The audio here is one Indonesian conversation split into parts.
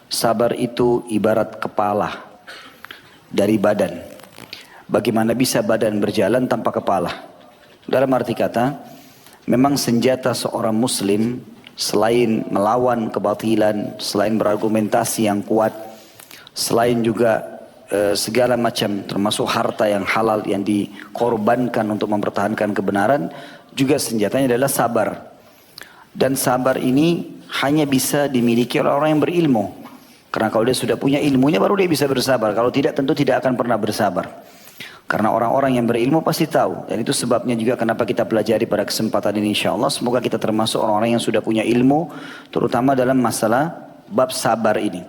Sabar itu ibarat kepala dari badan. Bagaimana bisa badan berjalan tanpa kepala? Dalam arti kata, memang senjata seorang muslim selain melawan kebatilan, selain berargumentasi yang kuat, selain juga segala macam termasuk harta yang halal yang dikorbankan untuk mempertahankan kebenaran, juga senjatanya adalah sabar. Dan sabar ini hanya bisa dimiliki oleh orang yang berilmu. Karena kalau dia sudah punya ilmunya baru dia bisa bersabar. Kalau tidak tentu tidak akan pernah bersabar. Karena orang-orang yang berilmu pasti tahu. Dan itu sebabnya juga kenapa kita pelajari pada kesempatan ini insyaAllah. Semoga kita termasuk orang-orang yang sudah punya ilmu. Terutama dalam masalah bab sabar ini.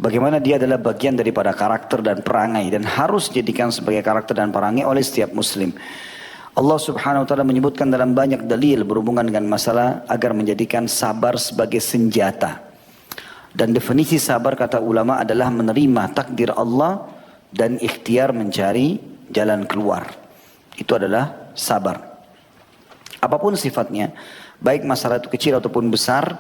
Bagaimana dia adalah bagian daripada karakter dan perangai. Dan harus dijadikan sebagai karakter dan perangai oleh setiap muslim. Allah subhanahu wa ta'ala menyebutkan dalam banyak dalil berhubungan dengan masalah agar menjadikan sabar sebagai senjata. Dan definisi sabar kata ulama adalah menerima takdir Allah dan ikhtiar mencari jalan keluar. Itu adalah sabar. Apapun sifatnya, baik masalah itu kecil ataupun besar,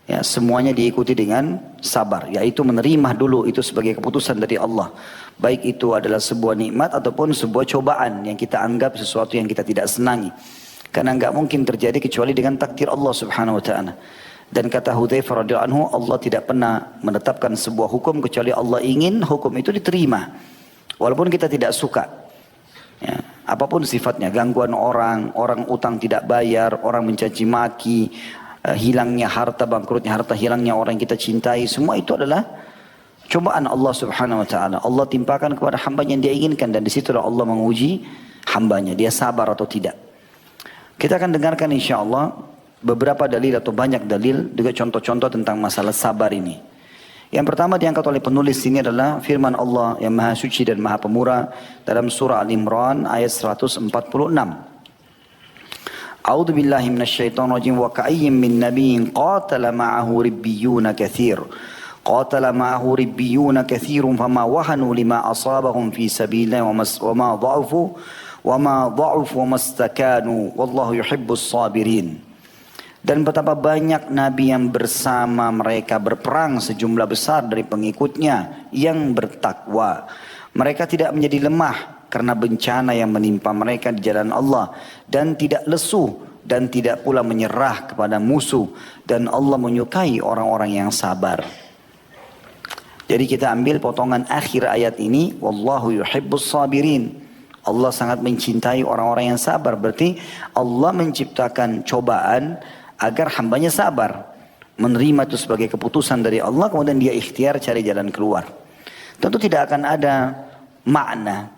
ya semuanya diikuti dengan sabar. Yaitu menerima dulu itu sebagai keputusan dari Allah. Baik itu adalah sebuah nikmat ataupun sebuah cobaan yang kita anggap sesuatu yang kita tidak senangi. Karena enggak mungkin terjadi kecuali dengan takdir Allah subhanahu wa ta'ala. Dan kata Hudzaifah radhiyallahu anhu, Allah tidak pernah menetapkan sebuah hukum kecuali Allah ingin hukum itu diterima. Walaupun kita tidak suka. Ya, apapun sifatnya, gangguan orang, orang utang tidak bayar, orang mencaci maki, hilangnya harta, bangkrutnya harta, hilangnya orang yang kita cintai, semua itu adalah cobaan Allah subhanahu wa ta'ala. Allah timpakan kepada hambanya yang dia inginkan dan disitulah Allah menguji hambanya. Dia sabar atau tidak. Kita akan dengarkan insyaAllah beberapa dalil atau banyak dalil juga contoh-contoh tentang masalah sabar ini. Yang pertama diangkat oleh penulis ini adalah firman Allah yang maha suci dan maha pemurah dalam surah Al-Imran ayat 146. A'udzu billahi minasyaitonir rajim wa ka'ayyin min nabiyyin qatala ma'ahu ribbiyuna katsir. قاتل معه ربيون كثير فما وهنوا لما أصابهم في سبيله وما ضعفوا وما استكانوا والله يحب الصابرين. Dan betapa banyak nabi yang bersama mereka berperang sejumlah besar dari pengikutnya yang bertakwa. Mereka tidak menjadi lemah karena bencana yang menimpa mereka di jalan Allah. Dan tidak lesu dan tidak pula menyerah kepada musuh. Dan Allah menyukai orang-orang yang sabar. Jadi kita ambil potongan akhir ayat ini. Wallahu yuhibbus sabirin. Allah sangat mencintai orang-orang yang sabar. Berarti Allah menciptakan cobaan agar hambanya sabar. Menerima itu sebagai keputusan dari Allah. Kemudian dia ikhtiar cari jalan keluar. Tentu tidak akan ada makna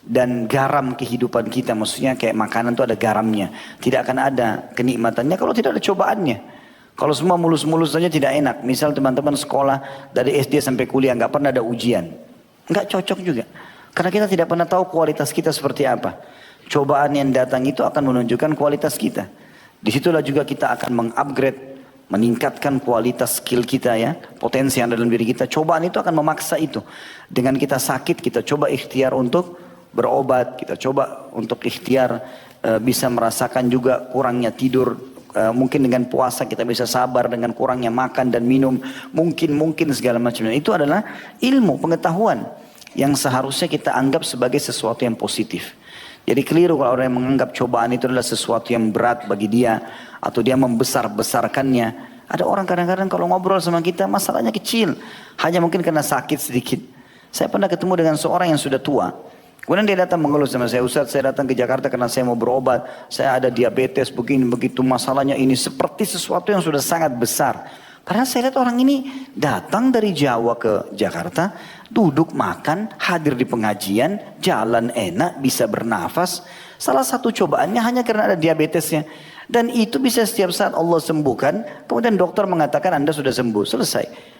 dan garam kehidupan kita. Maksudnya kayak makanan itu ada garamnya. Tidak akan ada kenikmatannya kalau tidak ada cobaannya. Kalau semua mulus-mulus saja tidak enak. Misal teman-teman sekolah dari SD sampai kuliah nggak pernah ada ujian. Nggak cocok juga. Karena kita tidak pernah tahu kualitas kita seperti apa. Cobaan yang datang itu akan menunjukkan kualitas kita. Disitulah juga kita akan mengupgrade, meningkatkan kualitas skill kita ya. Potensi yang ada dalam diri kita. Cobaan itu akan memaksa itu. Dengan kita sakit, kita coba ikhtiar untuk berobat. Kita coba untuk ikhtiar bisa merasakan juga kurangnya tidur. Mungkin dengan puasa kita bisa sabar dengan kurangnya makan dan minum. Mungkin segala macam. Itu adalah ilmu, pengetahuan. Yang seharusnya kita anggap sebagai sesuatu yang positif. Jadi keliru kalau orang yang menganggap cobaan itu adalah sesuatu yang berat bagi dia. Atau dia membesar-besarkannya. Ada orang kadang-kadang kalau ngobrol sama kita masalahnya kecil. Hanya mungkin karena sakit sedikit. Saya pernah ketemu dengan seorang yang sudah tua. Kemudian dia datang mengeluh sama saya, Ustaz saya datang ke Jakarta karena saya mau berobat. Saya ada diabetes begini begitu, masalahnya ini seperti sesuatu yang sudah sangat besar. Padahal saya lihat orang ini datang dari Jawa ke Jakarta, duduk makan, hadir di pengajian, jalan enak, bisa bernafas. Salah satu cobaannya hanya karena ada diabetesnya. Dan itu bisa setiap saat Allah sembuhkan, kemudian dokter mengatakan Anda sudah sembuh, selesai.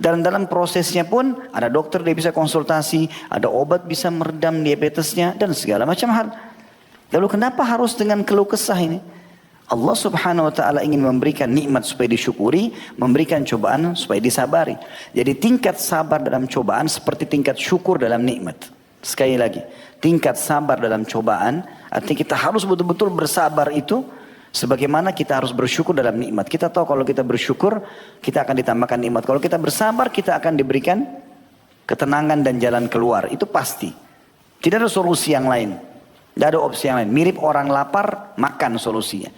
Dan dalam prosesnya pun ada dokter dia bisa konsultasi, ada obat bisa meredam diabetesnya dan segala macam hal. Lalu kenapa harus dengan keluh kesah ini? Allah subhanahu wa ta'ala ingin memberikan nikmat supaya disyukuri, memberikan cobaan supaya disabari. Jadi tingkat sabar dalam cobaan seperti tingkat syukur dalam nikmat. Sekali lagi, tingkat sabar dalam cobaan, artinya kita harus betul-betul bersabar itu Sebagaimana kita harus bersyukur dalam nikmat. Kita tahu kalau kita bersyukur, kita akan ditambahkan nikmat. Kalau kita bersabar, kita akan diberikan ketenangan dan jalan keluar. Itu pasti. Tidak ada solusi yang lain. Tidak ada opsi yang lain. Mirip orang lapar, makan solusinya.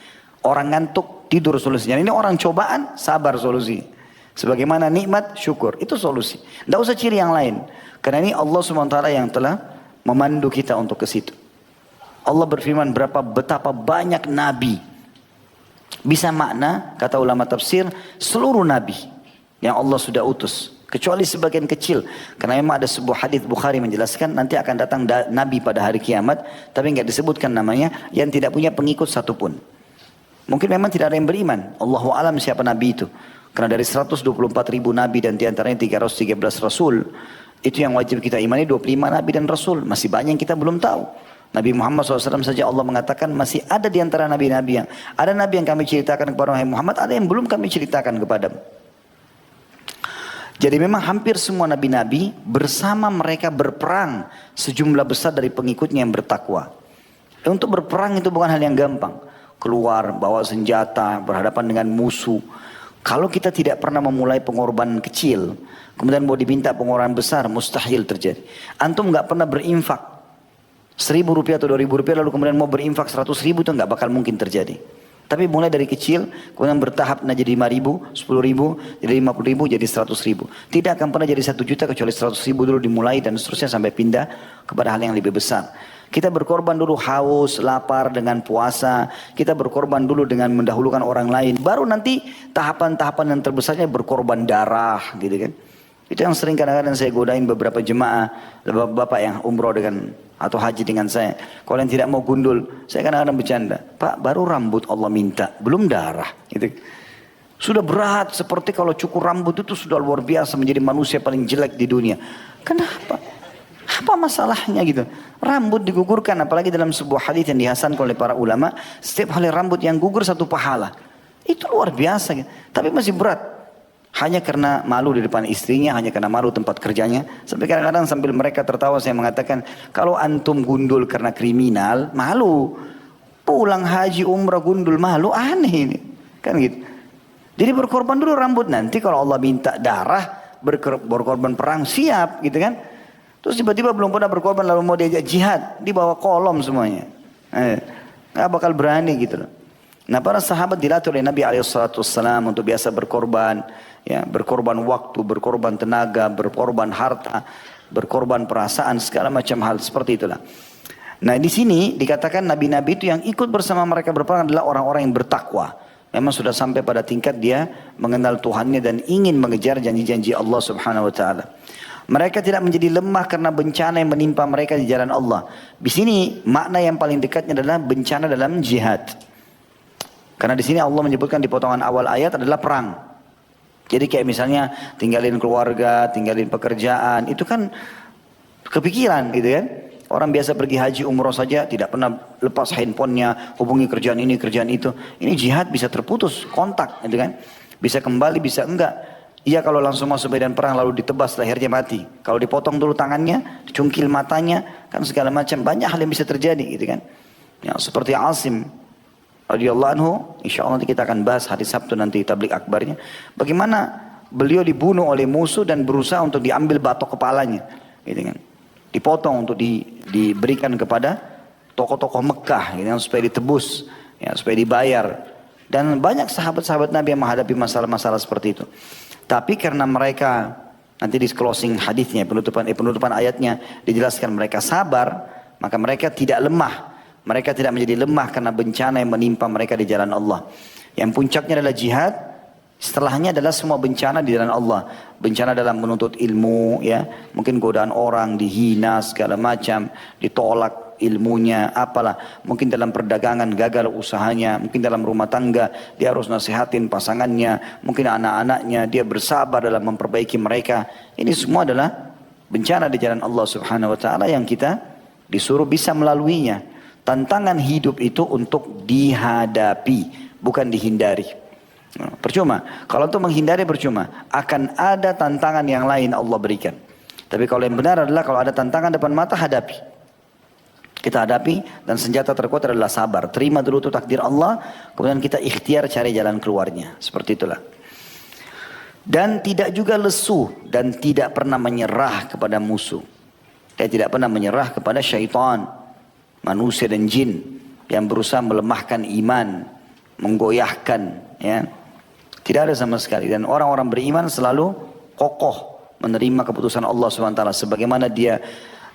Orang ngantuk, tidur solusinya. Ini orang cobaan, sabar solusinya. Sebagaimana nikmat, syukur. Itu solusi. Tidak usah ciri yang lain. Karena ini Allah SWT yang telah memandu kita untuk ke situ. Allah berfirman betapa banyak nabi. Bisa makna, kata ulama tafsir, seluruh nabi yang Allah sudah utus. Kecuali sebagian kecil. Karena memang ada sebuah hadis Bukhari menjelaskan nanti akan datang nabi pada hari kiamat. Tapi enggak disebutkan namanya, yang tidak punya pengikut satupun. Mungkin memang tidak ada yang beriman. Allahu alam siapa nabi itu. Karena dari 124 ribu nabi dan diantaranya 313 rasul. Itu yang wajib kita imani 25 nabi dan rasul. Masih banyak yang kita belum tahu. Nabi Muhammad SAW saja Allah mengatakan masih ada di antara nabi-nabi yang ada nabi yang kami ceritakan kepada Muhammad, ada yang belum kami ceritakan kepadamu. Jadi memang hampir semua nabi-nabi bersama mereka berperang sejumlah besar dari pengikutnya yang bertakwa. Untuk berperang itu bukan hal yang gampang. Keluar, bawa senjata, berhadapan dengan musuh. Kalau kita tidak pernah memulai pengorbanan kecil, kemudian mau diminta pengorbanan besar, mustahil terjadi. Antum nggak pernah berinfak 1.000 rupiah atau 2.000 rupiah lalu kemudian mau berinfak 100.000 itu nggak bakal mungkin terjadi. Tapi mulai dari kecil, kemudian bertahap jadi 5.000, 10.000, jadi 50.000, jadi 100.000. Tidak akan pernah jadi 1 juta kecuali 100.000 dulu dimulai dan seterusnya sampai pindah kepada hal yang lebih besar. Kita berkorban dulu haus, lapar dengan puasa. Kita berkorban dulu dengan mendahulukan orang lain. Baru nanti tahapan-tahapan yang terbesarnya berkorban darah gitu kan. Itu yang sering kadang-kadang saya godain beberapa jemaah, bapak-bapak yang umroh dengan atau haji dengan saya. Kalau yang tidak mau gundul, saya kadang-kadang bercanda. Pak, baru rambut Allah minta, belum darah. Gitu. Sudah berat seperti kalau cukur rambut itu sudah luar biasa menjadi manusia paling jelek di dunia. Kenapa? Apa masalahnya gitu? Rambut digugurkan, apalagi dalam sebuah hadis yang dihasankan oleh para ulama, setiap helai rambut yang gugur 1 pahala. Itu luar biasa gitu. Tapi masih berat. Hanya karena malu di depan istrinya, hanya karena malu tempat kerjanya. Sampai kadang-kadang sambil mereka tertawa saya mengatakan, kalau antum gundul karena kriminal, malu. Pulang haji umrah gundul malu, aneh ini. Kan gitu. Jadi berkorban dulu rambut, nanti kalau Allah minta darah, berkorban perang, siap gitu kan. Terus tiba-tiba belum pernah berkorban lalu mau diajak jihad, dibawa kolom semuanya. Gak bakal berani gitu loh. Nah para sahabat dilatih oleh Nabi SAW untuk biasa berkorban. Ya, berkorban waktu, berkorban tenaga, berkorban harta, berkorban perasaan, segala macam hal seperti itulah. Nah di sini dikatakan nabi-nabi itu yang ikut bersama mereka berperang adalah orang-orang yang bertakwa. Memang sudah sampai pada tingkat dia mengenal Tuhannya dan ingin mengejar janji-janji Allah Subhanahu Wa Taala. Mereka tidak menjadi lemah karena bencana yang menimpa mereka di jalan Allah. Di sini makna yang paling dekatnya adalah bencana dalam jihad. Karena di sini Allah menyebutkan di potongan awal ayat adalah perang. Jadi kayak misalnya tinggalin keluarga, tinggalin pekerjaan, itu kan kepikiran gitu kan. Orang biasa pergi haji umroh saja tidak pernah lepas handphonenya, hubungi kerjaan ini, kerjaan itu. Ini jihad bisa terputus kontak gitu kan. Bisa kembali, bisa enggak. Iya kalau langsung masuk medan perang lalu ditebas lehernya mati. Kalau dipotong dulu tangannya, dicungkil matanya, kan segala macam banyak hal yang bisa terjadi gitu kan. Ya, seperti Asim radhiyallahu anhu, insyaallah nanti kita akan bahas hari Sabtu nanti tablik akbarnya. Bagaimana beliau dibunuh oleh musuh dan berusaha untuk diambil batok kepalanya, gitu kan. Dipotong untuk diberikan kepada tokoh-tokoh Mekah, gitu kan, supaya ditebus, ya, supaya dibayar. Dan banyak sahabat-sahabat Nabi yang menghadapi masalah-masalah seperti itu. Tapi karena mereka nanti di closing hadisnya, penutupan ayatnya dijelaskan mereka sabar, maka mereka tidak lemah. Mereka tidak menjadi lemah karena bencana yang menimpa mereka di jalan Allah. Yang puncaknya adalah jihad. Setelahnya adalah semua bencana di jalan Allah. Bencana dalam menuntut ilmu, ya, mungkin godaan orang, dihina segala macam, ditolak ilmunya, apalah. Mungkin dalam perdagangan gagal usahanya, mungkin dalam rumah tangga dia harus nasihatin pasangannya, mungkin anak-anaknya dia bersabar dalam memperbaiki mereka. Ini semua adalah bencana di jalan Allah Subhanahu Wa Taala yang kita disuruh bisa melaluinya. Tantangan hidup itu untuk dihadapi, bukan dihindari. Percuma. Kalau untuk menghindari percuma. Akan ada tantangan yang lain Allah berikan. Tapi kalau yang benar adalah kalau ada tantangan depan mata, hadapi. kita hadapi, dan senjata terkuat adalah sabar. Terima dulu itu takdir Allah, kemudian kita ikhtiar cari jalan keluarnya. Seperti itulah. Dan tidak juga lesu dan tidak pernah menyerah kepada musuh. Dia tidak pernah menyerah kepada syaitan, manusia dan jin yang berusaha melemahkan iman, menggoyahkan, ya. Tidak ada sama sekali. Dan orang-orang beriman selalu kokoh menerima keputusan Allah SWT. Sebagaimana dia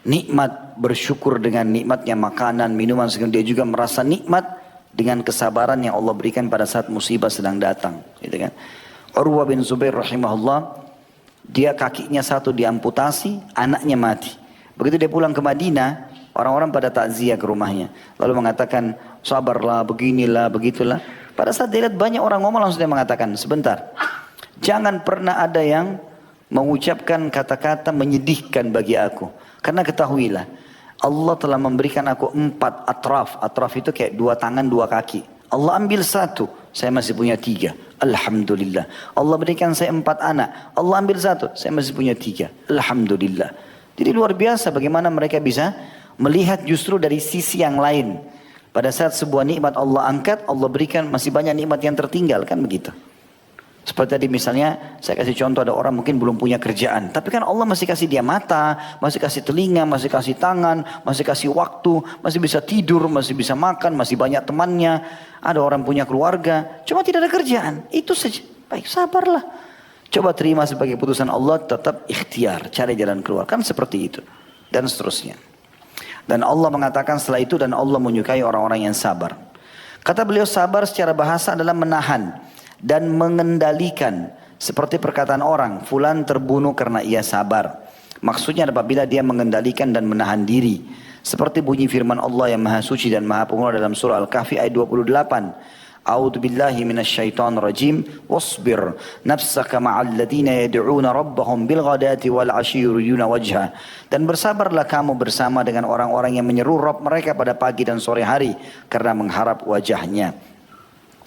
nikmat bersyukur dengan nikmatnya makanan, minuman, sehingga dia juga merasa nikmat dengan kesabaran yang Allah berikan pada saat musibah sedang datang, gitu kan. Urwah bin Zubair rahimahullah, dia kakinya satu diamputasi, anaknya mati. Begitu dia pulang ke Madinah, orang-orang pada takziah ke rumahnya, lalu mengatakan, sabarlah, beginilah, begitulah. Pada saat dia lihat banyak orang ngomong, langsung dia mengatakan, sebentar, jangan pernah ada yang mengucapkan kata-kata menyedihkan bagi aku. Karena ketahuilah, Allah telah memberikan aku 4 atraf. Atraf itu kayak 2 tangan, 2 kaki. Allah ambil 1, saya masih punya 3. Alhamdulillah. Allah berikan saya 4 anak. Allah ambil 1, saya masih punya 3. Alhamdulillah. Jadi luar biasa bagaimana mereka bisa melihat justru dari sisi yang lain. Pada saat sebuah nikmat Allah angkat, Allah berikan masih banyak nikmat yang tertinggal, kan begitu. Seperti tadi misalnya, saya kasih contoh, ada orang mungkin belum punya kerjaan. Tapi kan Allah masih kasih dia mata, masih kasih telinga, masih kasih tangan, masih kasih waktu, masih bisa tidur, masih bisa makan, masih banyak temannya. Ada orang punya keluarga, cuma tidak ada kerjaan. Itu saja. Baik, sabarlah. Coba terima sebagai putusan Allah, tetap ikhtiar, cari jalan keluar. Kan seperti itu. Dan seterusnya. Dan Allah mengatakan setelah itu, dan Allah menyukai orang-orang yang sabar. Kata beliau, sabar secara bahasa adalah menahan dan mengendalikan. Seperti perkataan orang, fulan terbunuh karena ia sabar. Maksudnya apabila dia mengendalikan dan menahan diri. Seperti bunyi firman Allah yang maha suci dan maha pemurah dalam surah Al-Kahfi ayat 28. A'udzu billahi minasyaitonir rajim. Wasbir nafsaka ma'al ladzina yad'una rabbahum bil ghadati wal 'ashyi yuriduna wajha. Dan bersabarlah kamu bersama dengan orang-orang yang menyeru Rabb mereka pada pagi dan sore hari karena mengharap wajahnya.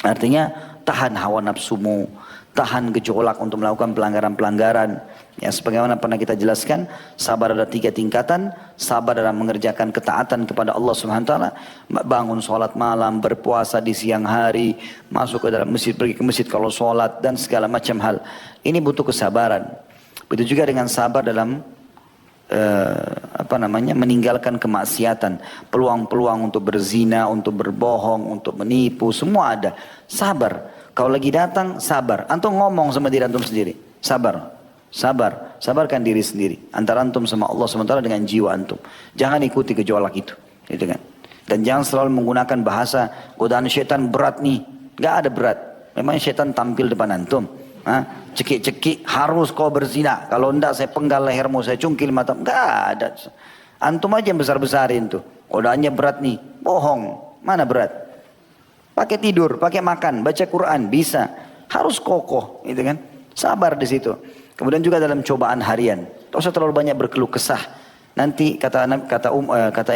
Artinya tahan hawa nafsumu, tahan gejolak untuk melakukan pelanggaran-pelanggaran. Ya, sebagaimana pernah kita jelaskan, sabar ada 3 tingkatan. Sabar dalam mengerjakan ketaatan kepada Allah SWT, bangun sholat malam, berpuasa di siang hari, masuk ke dalam masjid, pergi ke masjid kalau sholat, dan segala macam hal. Ini butuh kesabaran. Begitu juga dengan sabar dalam meninggalkan kemaksiatan. Peluang-peluang untuk berzina, untuk berbohong, untuk menipu, semua ada. Sabar. Kalau lagi datang, sabar. Antum ngomong sama diri antum sendiri, sabar. Sabar, sabarkan diri sendiri antara antum sama Allah sementara dengan jiwa antum. Jangan ikuti gejolak itu, gitu kan. Dan jangan selalu menggunakan bahasa godaan syaitan berat nih. Gak ada berat. Memang syaitan tampil depan antum. Cekik-cekik harus kau berzina. Kalau enggak saya penggal lehermu, saya cungkil mata. Gak ada. Antum aja yang besar-besarin tuh. Godaannya berat nih. Bohong. Mana berat? Pakai tidur, pakai makan, baca Quran bisa. Harus kokoh, gitu kan. Sabar di situ. Kemudian juga dalam cobaan harian, tak usah terlalu banyak berkeluh kesah. Nanti kata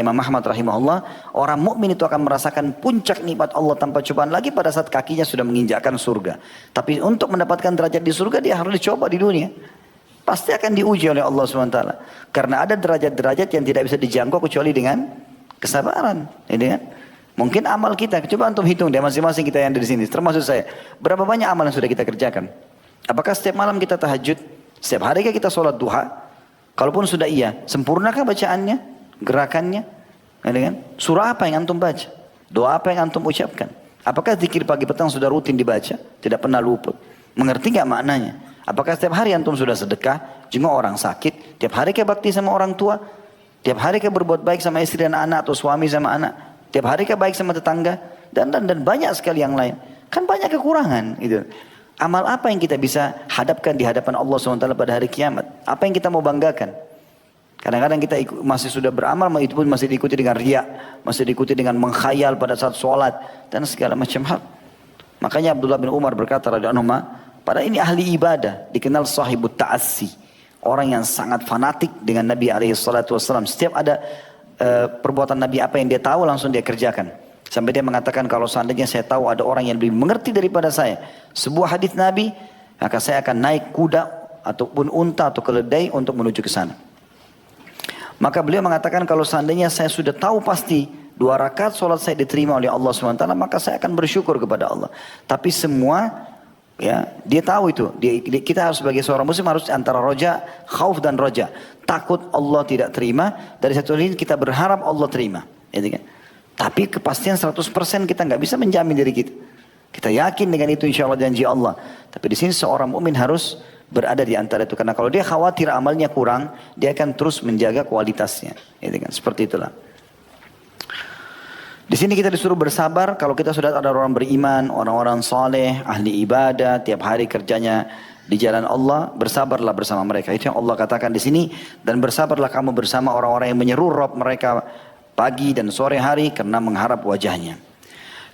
Imam Ahmad rahimahullah, orang mukmin itu akan merasakan puncak nikmat Allah tanpa cobaan lagi pada saat kakinya sudah menginjakkan surga. Tapi untuk mendapatkan derajat di surga dia harus dicoba di dunia. Pasti akan diuji oleh Allah SWT. Karena ada derajat-derajat yang tidak bisa dijangkau kecuali dengan kesabaran. Ini kan? Mungkin amal kita, coba antum hitung deh masing-masing kita yang ada di sini, termasuk saya. Berapa banyak amal yang sudah kita kerjakan? Apakah setiap malam kita tahajud? Setiap hari kita sholat duha? Kalaupun sudah iya, sempurnakah bacaannya? Gerakannya? Kan? Surah apa yang antum baca? Doa apa yang antum ucapkan? Apakah zikir pagi petang sudah rutin dibaca? Tidak pernah luput. Mengerti gak maknanya? Apakah setiap hari antum sudah sedekah? Jenguk orang sakit? Tiap hari bakti sama orang tua? Tiap hari berbuat baik sama istri dan anak atau suami sama anak? Tiap hari baik sama tetangga? Dan banyak sekali yang lain. Kan banyak kekurangan gitu. Amal apa yang kita bisa hadapkan di hadapan Allah SWT pada hari kiamat? Apa yang kita mau banggakan? Kadang-kadang kita masih sudah beramal, itu pun masih diikuti dengan riya, masih diikuti dengan mengkhayal pada saat sholat, dan segala macam hal. Makanya Abdullah bin Umar berkata, radhiyallahu anhu, pada ini ahli ibadah, dikenal sahibut ta'assi. Orang yang sangat fanatik dengan Nabi SAW. Setiap ada perbuatan Nabi apa yang dia tahu, langsung dia kerjakan. Sampai dia mengatakan kalau seandainya saya tahu ada orang yang lebih mengerti daripada saya sebuah hadis Nabi, maka saya akan naik kuda ataupun unta atau keledai untuk menuju ke sana. Maka beliau mengatakan kalau seandainya saya sudah tahu pasti 2 rakaat solat saya diterima oleh Allah SWT, maka saya akan bersyukur kepada Allah. Tapi semua, ya, dia tahu itu. Kita harus sebagai seorang muslim harus antara roja, khauf dan roja. Takut Allah tidak terima, dari satu sisi kita berharap Allah terima. Gitu kan? Tapi kepastian 100% kita nggak bisa menjamin diri kita. Kita yakin dengan itu insya Allah janji Allah. Tapi di sini seorang mukmin harus berada di antara itu. Karena kalau dia khawatir amalnya kurang, dia akan terus menjaga kualitasnya. Gitu kan? Seperti itulah. Di sini kita disuruh bersabar kalau kita sudah ada orang beriman, orang-orang saleh, ahli ibadah, tiap hari kerjanya di jalan Allah, bersabarlah bersama mereka. Itu yang Allah katakan di sini. Dan bersabarlah kamu bersama orang-orang yang menyeru Rabb mereka pagi dan sore hari karena mengharap wajahnya.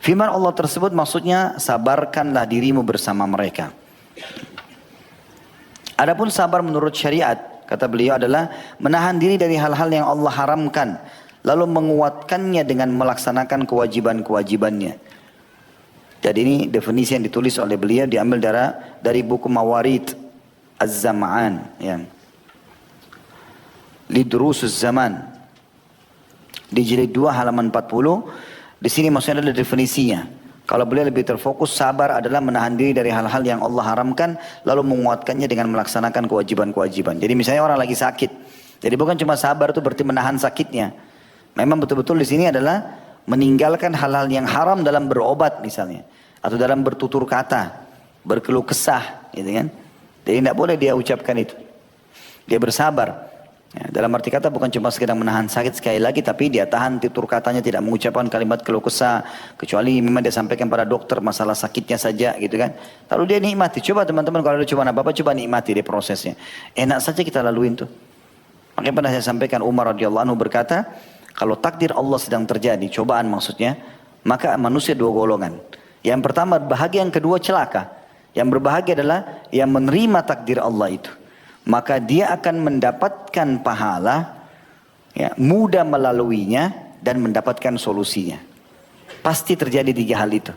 Firman Allah tersebut maksudnya sabarkanlah dirimu bersama mereka. Adapun sabar menurut syariat, kata beliau adalah menahan diri dari hal-hal yang Allah haramkan, lalu menguatkannya dengan melaksanakan kewajiban-kewajibannya. Jadi ini definisi yang ditulis oleh beliau diambil dari buku Mawarid Az-Zam'an, ya. Lidrusus Zaman. Di jilid 2 halaman 40. Di sini maksudnya adalah definisinya. Kalau beliau lebih terfokus, sabar adalah menahan diri dari hal-hal yang Allah haramkan, lalu menguatkannya dengan melaksanakan kewajiban-kewajiban. Jadi misalnya orang lagi sakit. Jadi bukan cuma sabar itu berarti menahan sakitnya. Memang betul-betul di sini adalah meninggalkan hal-hal yang haram dalam berobat misalnya. Atau dalam bertutur kata, berkeluh kesah. Gitu kan. Jadi tidak boleh dia ucapkan itu. Dia bersabar. Ya, dalam arti kata bukan cuma sekedar menahan sakit sekali lagi, tapi dia tahan tutur katanya, tidak mengucapkan kalimat keluh kesah, kecuali memang dia sampaikan pada dokter masalah sakitnya saja gitu kan. Lalu dia nikmati. Coba teman-teman kalau ada cobaan apa-apa, coba nikmati dia prosesnya. Enak saja kita laluin tuh. Makanya pernah saya sampaikan Umar radhiyallahu anhu berkata, kalau takdir Allah sedang terjadi, cobaan maksudnya, maka manusia 2 golongan. Yang pertama bahagia, yang kedua celaka. Yang berbahagia adalah yang menerima takdir Allah itu. Maka dia akan mendapatkan pahala, ya, mudah melaluinya dan mendapatkan solusinya. Pasti terjadi 3 hal itu.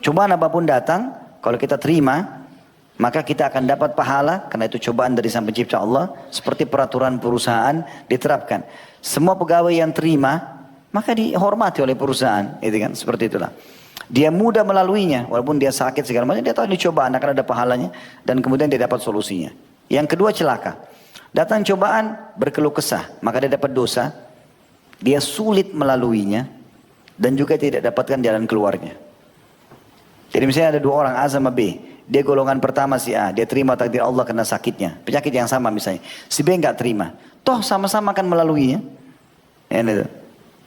Cobaan apapun datang, kalau kita terima, maka kita akan dapat pahala, karena itu cobaan dari Sang Pencipta Allah. Seperti peraturan perusahaan diterapkan. Semua pegawai yang terima, maka dihormati oleh perusahaan. Itu kan, seperti itulah. Dia mudah melaluinya, walaupun dia sakit segala macam, dia tahu ini cobaan akan ada pahalanya, dan kemudian dia dapat solusinya. Yang kedua celaka. Datang cobaan, berkeluh kesah, maka dia dapat dosa. Dia sulit melaluinya dan juga tidak dapatkan jalan keluarnya. Jadi misalnya ada 2 orang A sama B. Dia golongan pertama si A, dia terima takdir Allah karena sakitnya, penyakit yang sama misalnya. Si B enggak terima. Toh sama-sama akan melaluinya. Ya,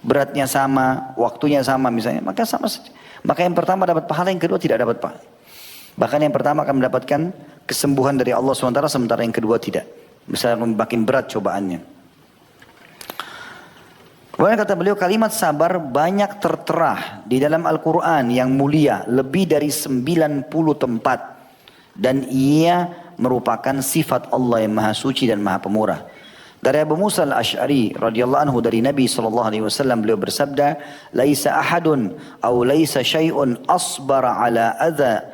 beratnya sama, waktunya sama misalnya, maka sama saja. Maka yang pertama dapat pahala, yang kedua tidak dapat pahala. Bahkan yang pertama akan mendapatkan kesembuhan dari Allah SWT, sementara yang kedua tidak. Misalnya makin berat cobaannya. Kemudian kata beliau, kalimat sabar banyak tertera di dalam Al-Quran yang mulia, lebih dari 90 tempat. Dan ia merupakan sifat Allah yang maha suci dan maha pemurah. Dari Abu Musa al-Ash'ari radhiyallahu anhu dari Nabi SAW beliau bersabda, laisa ahadun aw laisa syai'un asbara ala adha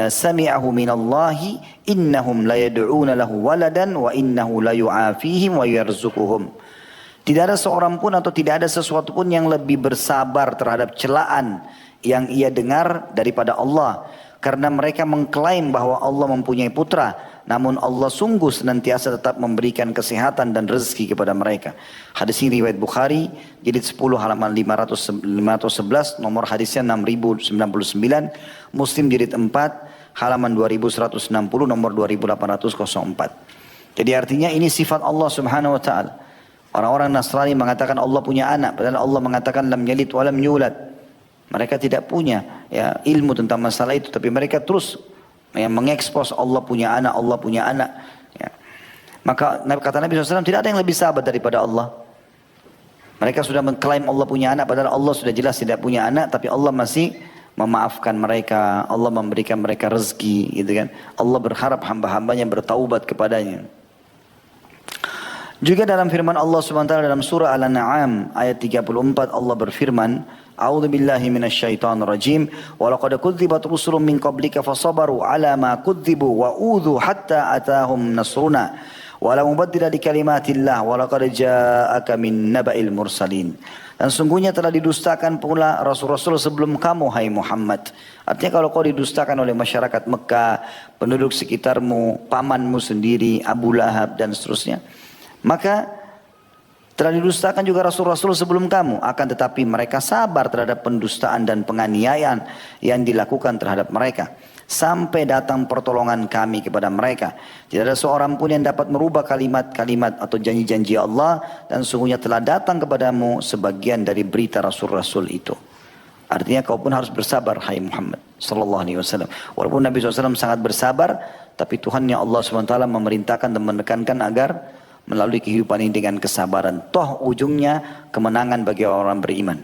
sami'ahu minallahi innahum la yad'una lahu waladan wa innahu la yu'afihim wa yarzuquhum. Tidak ada seorang pun atau tidak ada sesuatu pun yang lebih bersabar terhadap celaan yang ia dengar daripada Allah, karena mereka mengklaim bahwa Allah mempunyai putra, namun Allah sungguh senantiasa tetap memberikan kesehatan dan rezeki kepada mereka. Hadis ini riwayat Bukhari, jilid 10 halaman 511, nomor hadisnya 6099, Muslim jilid 4 halaman 2160, nomor 2804. Jadi artinya ini sifat Allah Subhanahu wa taala. Orang-orang Nasrani mengatakan Allah punya anak, padahal Allah mengatakan lam yalid wa lam yulad. Mereka tidak punya ya ilmu tentang masalah itu, tapi mereka terus yang mengekspos Allah punya anak, Allah punya anak. Ya. Maka kata Nabi SAW, tidak ada yang lebih sabar daripada Allah. Mereka sudah mengklaim Allah punya anak, padahal Allah sudah jelas tidak punya anak, tapi Allah masih memaafkan mereka, Allah memberikan mereka rezeki, gitu kan. Allah berharap hamba-hambanya bertaubat kepadanya. Juga dalam firman Allah SWT dalam surah Al-An'am ayat 34, Allah berfirman, A'udzu billahi minasyaitonir rajim, wa laqad kudzibat rusulun min qablika fasabaru ala ma kudzibu wa udzu hatta atahum nasruna Wa la mubaddila li kalimatillah wa laqad ja'aka min naba'il mursalin. Dan sungguhnya telah didustakan pula rasul-rasul sebelum kamu, hai Muhammad. Artinya kalau kau didustakan oleh masyarakat Mekah, penduduk sekitarmu, pamanmu sendiri, Abu Lahab dan seterusnya, maka telah didustakan juga rasul-rasul sebelum kamu. Akan tetapi mereka sabar terhadap pendustaan dan penganiayaan yang dilakukan terhadap mereka. Sampai datang pertolongan kami kepada mereka. Tidak ada seorang pun yang dapat merubah kalimat-kalimat atau janji-janji Allah. Dan sungguhnya telah datang kepadamu sebagian dari berita rasul-rasul itu. Artinya kau pun harus bersabar, hai Muhammad sallallahu alaihi wasallam. Walaupun Nabi SAW sangat bersabar, tapi Tuhannya Allah SWT memerintahkan dan menekankan agar melalui kehidupan ini dengan kesabaran. Toh ujungnya kemenangan bagi orang beriman.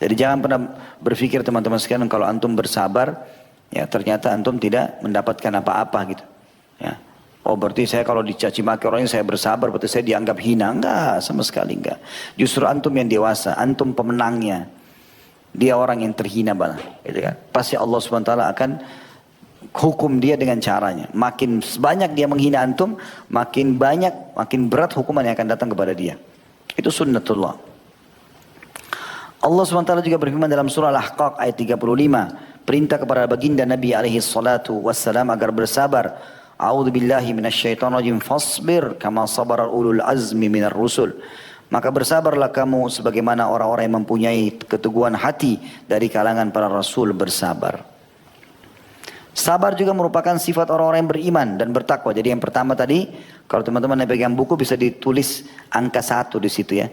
Jadi jangan pernah berpikir teman-teman sekalian kalau antum bersabar, ya ternyata antum tidak mendapatkan apa-apa gitu. Ya. Oh berarti saya kalau dicaci maki orang ini saya bersabar, berarti saya dianggap hina. Enggak, sama sekali enggak. Justru antum yang dewasa, antum pemenangnya. Dia orang yang terhina malah, gitu kan. Pasti Allah SWT akan hukum dia dengan caranya. Makin banyak dia menghina antum, makin banyak, makin berat hukuman yang akan datang kepada dia. Itu sunnatullah. Allah SWT juga berfirman dalam surah Al-Ahqaq ayat 35. Perintah kepada baginda Nabi SAW agar bersabar. A'udzu billahi minasyaitonir rajim. Fasbir kama sabara ulul azmi minar rusul. Maka bersabarlah kamu sebagaimana orang-orang yang mempunyai keteguhan hati dari kalangan para rasul bersabar. Sabar juga merupakan sifat orang-orang yang beriman dan bertakwa. Jadi yang pertama tadi, kalau teman-teman yang pegang buku bisa ditulis angka 1 di situ ya.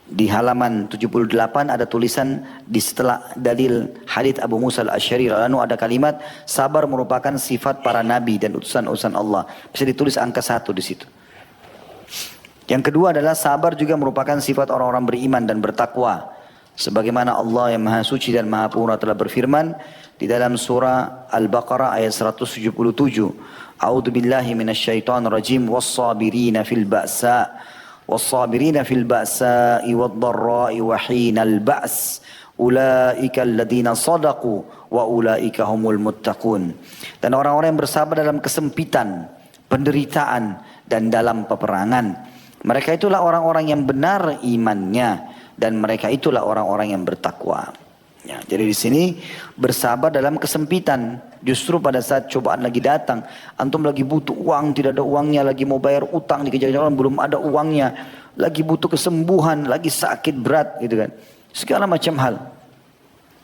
Di halaman 78 ada tulisan di setelah dalil hadits Abu Musa al-Asy'ari, lalu ada kalimat sabar merupakan sifat para nabi dan utusan-utusan Allah. Bisa ditulis angka 1 di situ. Yang kedua adalah sabar juga merupakan sifat orang-orang beriman dan bertakwa. Sebagaimana Allah yang Maha Suci dan Maha Purna telah berfirman di dalam surah Al-Baqarah ayat 177. A'udzu billahi minasyaitonir rajim was-sabirina fil ba'sa was-sabirina fil ba'sa'i wad-dharra'i wa hinal ba's. Ulaika alladziina shadaqu wa ulaika humul muttaqun. Dan orang-orang yang bersabar dalam kesempitan, penderitaan dan dalam peperangan. Mereka itulah orang-orang yang benar imannya dan mereka itulah orang-orang yang bertakwa. Ya, jadi di sini bersabar dalam kesempitan. Justru pada saat cobaan lagi datang, antum lagi butuh uang, tidak ada uangnya, lagi mau bayar utang dikejar-kejar orang, belum ada uangnya, lagi butuh kesembuhan, lagi sakit berat gitu kan. Segala macam hal.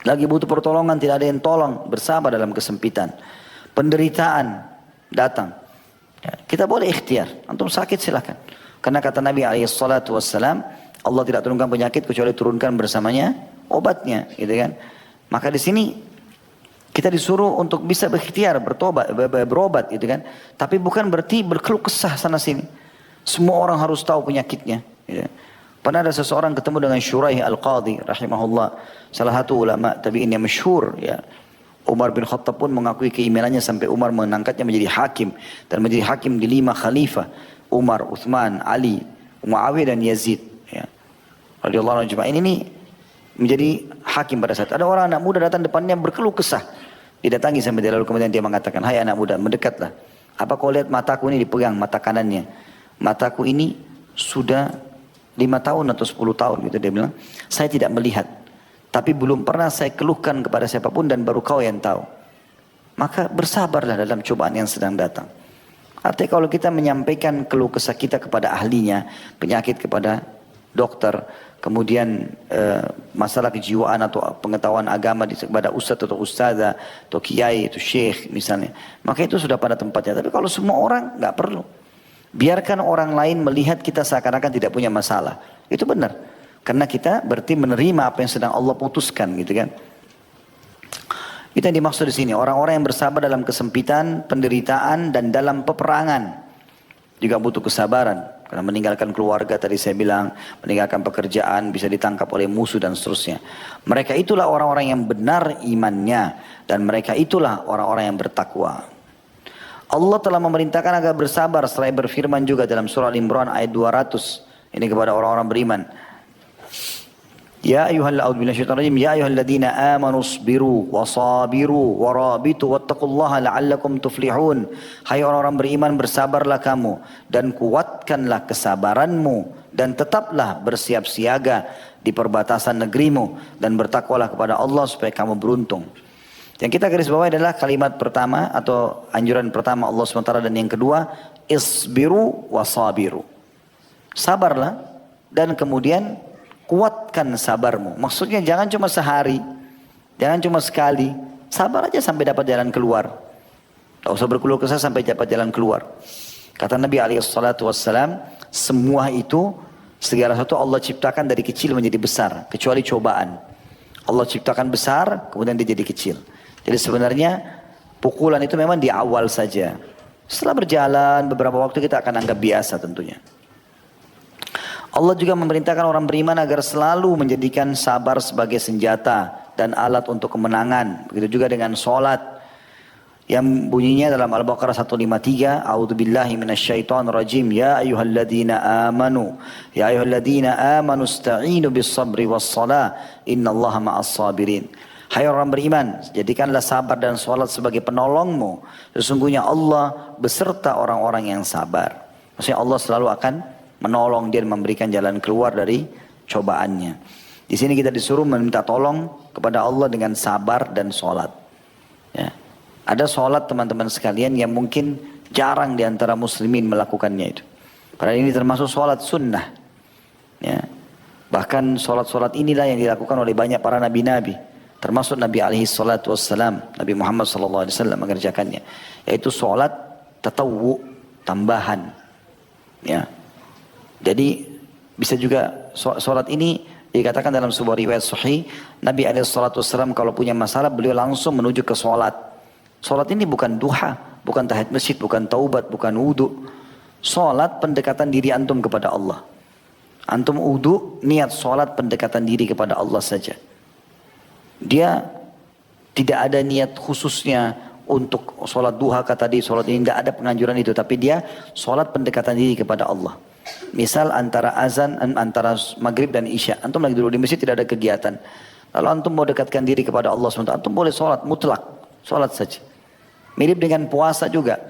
Lagi butuh pertolongan, tidak ada yang tolong, bersabar dalam kesempitan. Penderitaan datang. Ya, kita boleh ikhtiar, antum sakit silakan. Karena kata Nabi SAW, Allah tidak turunkan penyakit kecuali turunkan bersamanya obatnya, gitu kan. Maka di sini kita disuruh untuk bisa berikhtiar, bertobat, berobat, gitu kan. Tapi bukan berarti berkeluh kesah sana sini. Semua orang harus tahu penyakitnya. Gitu. Pernah ada seseorang ketemu dengan Syuraih Al-Qadhi, rahimahullah, salah satu ulama tabi'in yang masyhur, ya. Umar bin Khattab pun mengakui keimanannya sampai Umar mengangkatnya menjadi hakim dan menjadi hakim di 5 khalifah. Umar, Uthman, Ali, Muawiyah dan Yazid. Ya. Radhiyallahu anhu ajma'in ini menjadi hakim pada saat. Ada orang anak muda datang depannya berkeluh kesah. Didatangi sampai dia lalu kemudian dia mengatakan, hai anak muda mendekatlah. Apa kau lihat mataku ini dipegang, mata kanannya. Mataku ini sudah 5 tahun atau 10 tahun gitu dia bilang. Saya tidak melihat. Tapi belum pernah saya keluhkan kepada siapapun dan baru kau yang tahu. Maka bersabarlah dalam cobaan yang sedang datang. Artinya kalau kita menyampaikan keluh kesah kita kepada ahlinya, penyakit kepada dokter, kemudian masalah kejiwaan atau pengetahuan agama kepada ustadz atau ustazah, atau kiai, atau syekh misalnya, maka itu sudah pada tempatnya. Tapi kalau semua orang nggak perlu. Biarkan orang lain melihat kita seakan-akan tidak punya masalah. Itu benar. Karena kita berarti menerima apa yang sedang Allah putuskan gitu kan. Itu yang dimaksud di sini, orang-orang yang bersabar dalam kesempitan, penderitaan dan dalam peperangan juga butuh kesabaran. Karena meninggalkan keluarga tadi saya bilang, meninggalkan pekerjaan, bisa ditangkap oleh musuh dan seterusnya. Mereka itulah orang-orang yang benar imannya dan mereka itulah orang-orang yang bertakwa. Allah telah memerintahkan agar bersabar setelah berfirman juga dalam surah Al-Imran ayat 200. Ini kepada orang-orang beriman. Ya ayyuhalladzina amanu isbiru wasabiru warabitu wattaqullaha la'allakum tuflihun. Hai orang-orang beriman, bersabarlah kamu dan kuatkanlah kesabaranmu dan tetaplah bersiap siaga di perbatasan negerimu dan bertakwalah kepada Allah supaya kamu beruntung. Yang kita garis bawahi adalah kalimat pertama atau anjuran pertama Allah SWT, dan yang kedua isbiru wasabiru. Sabarlah dan kemudian kuatkan sabarmu. Maksudnya jangan cuma sehari, jangan cuma sekali. Sabar aja sampai dapat jalan keluar. Tak usah berkeluh kesah sampai dapat jalan keluar. Kata Nabi SAW, semua itu, segala sesuatu Allah ciptakan dari kecil menjadi besar, kecuali cobaan. Allah ciptakan besar, kemudian dia jadi kecil. Jadi sebenarnya pukulan itu memang di awal saja. Setelah berjalan beberapa waktu kita akan anggap biasa tentunya. Allah juga memerintahkan orang beriman agar selalu menjadikan sabar sebagai senjata dan alat untuk kemenangan. Begitu juga dengan sholat yang bunyinya dalam Al-Baqarah 153, A'udzubillahi minasyaitonirrajim, ya ayyuhalladzina amanu ista'inu bis-sabri was-shalah, innallaha ma'as sabirin. Hai orang beriman, jadikanlah sabar dan sholat sebagai penolongmu. Sesungguhnya Allah beserta orang-orang yang sabar. Maksudnya Allah selalu akan menolong dia, memberikan jalan keluar dari cobaannya. Di sini kita disuruh meminta tolong kepada Allah dengan sabar dan sholat. Ya. Ada sholat teman-teman sekalian yang mungkin jarang di antara muslimin melakukannya itu. Padahal ini termasuk sholat sunnah. Ya. Bahkan sholat-sholat inilah yang dilakukan oleh banyak para nabi-nabi. Termasuk Nabi SAW, Nabi Muhammad SAW mengerjakannya. Yaitu sholat tatawwu, tambahan. Ya. Jadi bisa juga sholat ini dikatakan dalam sebuah riwayat sahih, Nabi SAW kalau punya masalah beliau langsung menuju ke sholat. Sholat ini bukan duha, bukan tahiyat masjid, bukan taubat, bukan wudu. Sholat pendekatan diri antum kepada Allah. Antum wudu, niat sholat pendekatan diri kepada Allah saja. Dia tidak ada niat khususnya untuk sholat duha kata tadi, sholat ini tidak ada penganjuran itu. Tapi dia sholat pendekatan diri kepada Allah. Misal antara azan, antara maghrib dan isya, antum lagi dulu di masjid tidak ada kegiatan. Lalu antum mau dekatkan diri kepada Allah SWT, antum boleh sholat mutlak, sholat saja. Mirip dengan puasa juga.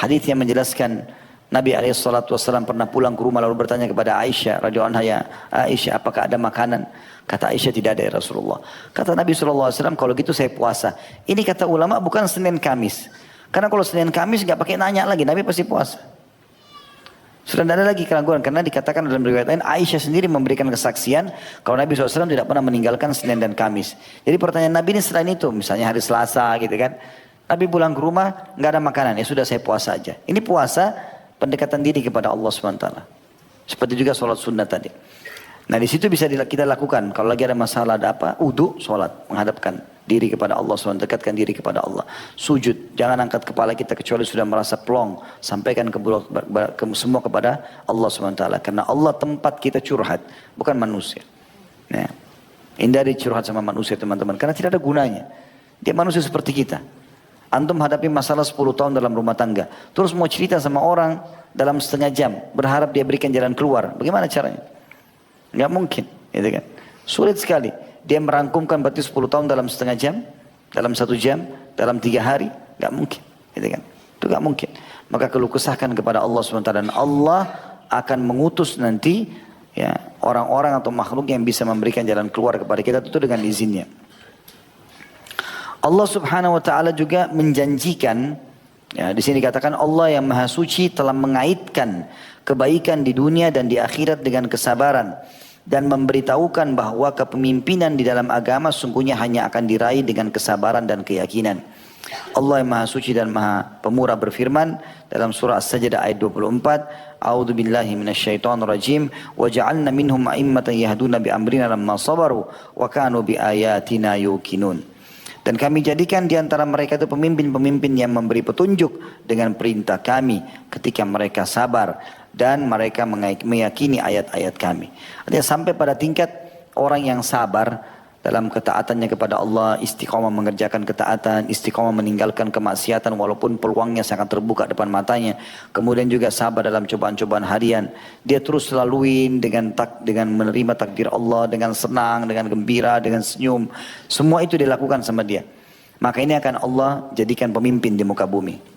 Hadis yang menjelaskan Nabi SAW pernah pulang ke rumah lalu bertanya kepada Aisyah radhiyallahu anha, ya Aisyah, apakah ada makanan? Kata Aisyah, tidak ada ya Rasulullah. Kata Nabi SAW, kalau gitu saya puasa. Ini kata ulama bukan Senin Kamis. Karena kalau Senin Kamis nggak pakai nanya lagi, Nabi pasti puasa. Sudah tidak ada lagi keraguan, karena dikatakan dalam riwayat lain Aisyah sendiri memberikan kesaksian kalau Nabi SAW tidak pernah meninggalkan Senin dan Kamis. Jadi pertanyaan Nabi ini selain itu, misalnya hari Selasa gitu kan, Nabi pulang ke rumah nggak ada makanan, ya sudah saya puasa aja. Ini puasa pendekatan diri kepada Allah SWT. Seperti juga sholat sunnah tadi. Nah di situ bisa kita lakukan. Kalau lagi ada masalah, ada apa, wudu, sholat, menghadapkan diri kepada Allah SWT, dekatkan diri kepada Allah. Sujud, jangan angkat kepala kita kecuali sudah merasa plong. Sampaikan semua kepada Allah SWT. Karena Allah tempat kita curhat, bukan manusia. Nah, hindari curhat sama manusia teman-teman, karena tidak ada gunanya. Dia manusia seperti kita. Antum hadapi masalah 10 tahun dalam rumah tangga, terus mau cerita sama orang dalam setengah jam, berharap dia berikan jalan keluar. Bagaimana caranya? Nggak mungkin, gitu kan? Sulit sekali. Dia merangkumkan berarti 10 tahun dalam setengah jam, dalam 1 jam, dalam 3 hari, nggak mungkin, gitu kan? Itu nggak mungkin. Maka keluh kesahkan kepada Allah SWT, dan Allah akan mengutus nanti ya orang-orang atau makhluk yang bisa memberikan jalan keluar kepada kita, itu dengan izinnya. Allah Subhanahu wa taala juga menjanjikan, ya di sini dikatakan Allah yang Maha Suci telah mengaitkan kebaikan di dunia dan di akhirat dengan kesabaran dan memberitahukan bahwa kepemimpinan di dalam agama sungguhnya hanya akan diraih dengan kesabaran dan keyakinan. Allah yang Maha Suci dan Maha Pemurah berfirman dalam surah As-Sajdah ayat 24, A'udzu billahi minasyaitonir rajim, wa ja'alna minhum a'immatan yahduna bi amrina lamma sabaru wa kanu bi ayatina yuqinun. Dan kami jadikan di antara mereka itu pemimpin-pemimpin yang memberi petunjuk dengan perintah kami ketika mereka sabar dan mereka meyakini ayat-ayat kami. Artinya sampai pada tingkat orang yang sabar dalam ketaatannya kepada Allah, istiqamah mengerjakan ketaatan, istiqamah meninggalkan kemaksiatan walaupun peluangnya sangat terbuka depan matanya. Kemudian juga sabar dalam cobaan-cobaan harian. Dia terus laluin dengan menerima takdir Allah, dengan senang, dengan gembira, dengan senyum. Semua itu dilakukan sama dia. Maka ini akan Allah jadikan pemimpin di muka bumi.